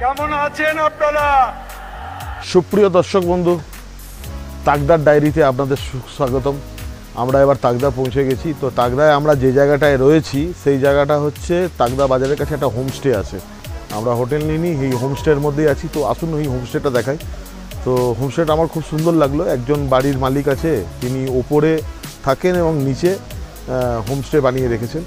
কেমন আছেন আপনারা? সুপ্রিয় দর্শক বন্ধু, তাগদার ডায়েরিতে আপনাদের স্বাগতম। আমরা এবার তাগদা পৌঁছে গেছি। তো তাগদায় আমরা যে জায়গাটায় রয়েছি সেই জায়গাটা হচ্ছে তাগদা বাজারের কাছে একটা হোমস্টে আছে। আমরা হোটেল নিইনি, এই হোমস্টের মধ্যেই আছি। তো আসুন এই হোমস্টেটা দেখাই। তো হোমস্টেটা আমার খুব সুন্দর লাগলো। একজন বাড়ির মালিক আছে, তিনি ওপরে থাকেন এবং নিচে হোমস্টে বানিয়ে রেখেছেন,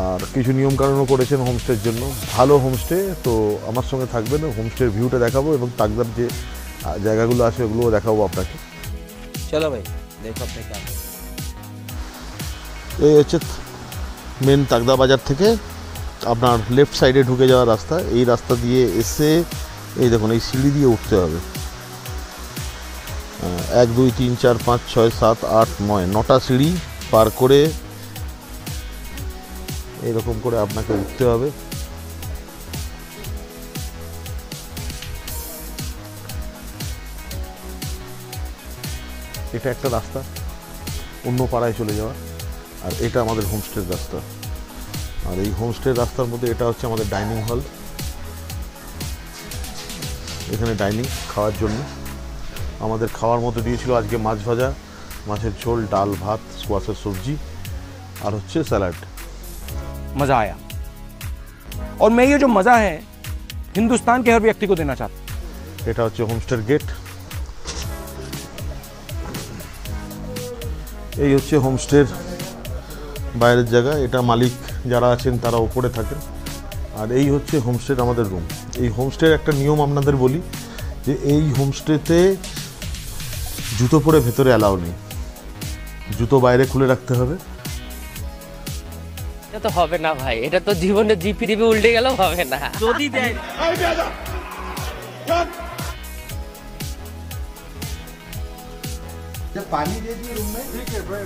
আর কিছু নিয়মকানুনও করেছেন হোমস্টের জন্য। ভালো হোমস্টে। তো আমার সঙ্গে থাকবেন, হোমস্টের ভিউটা দেখাবো এবং তাগদার যে জায়গাগুলো আছে ওগুলোও দেখাবো আপনাকে। চলো ভাই, দেখো আপনি কেমন। এই হচ্ছে মেন তাগদা বাজার থেকে আপনার লেফট সাইডে ঢুকে যাওয়ার রাস্তা। এই রাস্তা দিয়ে এসে এই দেখুন, এই সিঁড়ি দিয়ে উঠতে হবে। 1 2 3 4 5 6 7 8 9 9টা সিঁড়ি পার করে এইরকম করে আপনাকে উঠতে হবে। এটা একটা রাস্তা অন্য পাড়ায় চলে যাওয়ার, আর এটা আমাদের হোমস্টের রাস্তা। আর এই হোমস্টের রাস্তার মধ্যে এটা হচ্ছে আমাদের ডাইনিং হল। এখানে ডাইনিং খাওয়ার জন্য আমাদের খাওয়ার মধ্যে দিয়েছিল আজকে মাছ ভাজা, মাছের ঝোল, ডাল, ভাত, স্কোয়াশের সবজি, আর হচ্ছে স্যালাড। मज़ा आया और मैं ये जो मज़ा है हिंदुस्तान के हर व्यक्ति को देना चाहता हूँ। এটা হচ্ছে হোমস্টের গেট। এই হচ্ছে হোমস্টের বাইরের জায়গা। এটা মালিক যারা আছেন তারা উপরে থাকেন, আর এই হচ্ছে হোমস্টের আমাদের রুম। এই হোমস্টের একটা নিয়ম আপনাদের বলি, যে এই হোমস্টেতে জুতো পরে ভেতরে অ্যালাউ নেই, জুতো বাইরে খুলে রাখতে হবে। এটা তো হবে না ভাই, এটা তো জীবনে জিপি টিপি উল্টে গেলেও হবে না। যদি দেয় पानी दे दिए रूम में। ठीक है भाई।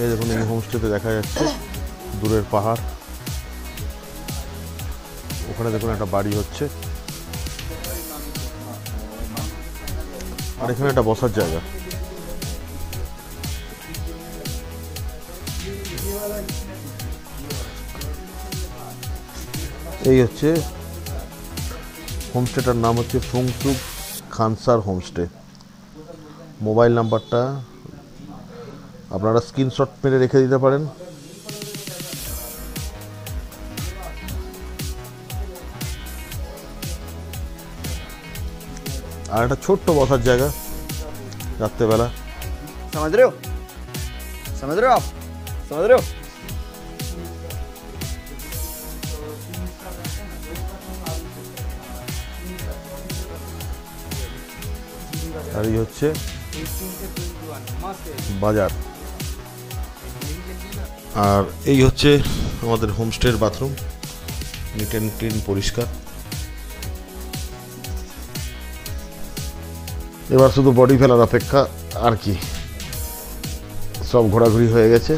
এই দেখুন, এই হোমস্টেতে দেখা যাচ্ছে দূরের পাহাড়, ওখানে দেখুন একটা বাড়ি হচ্ছে, আর এখানে একটা বসার জায়গা। এই হচ্ছে হোমস্টেটার নাম হচ্ছে ফুংসুক খানসার হোমস্টে। মোবাইল নাম্বারটা আপনারা স্ক্রিনশট মেরে রেখে দিতে পারেন। আর একটা ছোট্ট বসার জায়গা রাত্রেবেলা। समझ रहे हो? समझ रहे हो आप? समझ रहे हो? আর এই হচ্ছে বাজার। আর এই হচ্ছে আমাদের হোমস্টের বাথরুম, নিট অ্যান্ড ক্লিন, পরিষ্কার। এবার শুধু বডি ফেলার অপেক্ষা, আর কি, সব ঘোরাঘুরি হয়ে গেছে।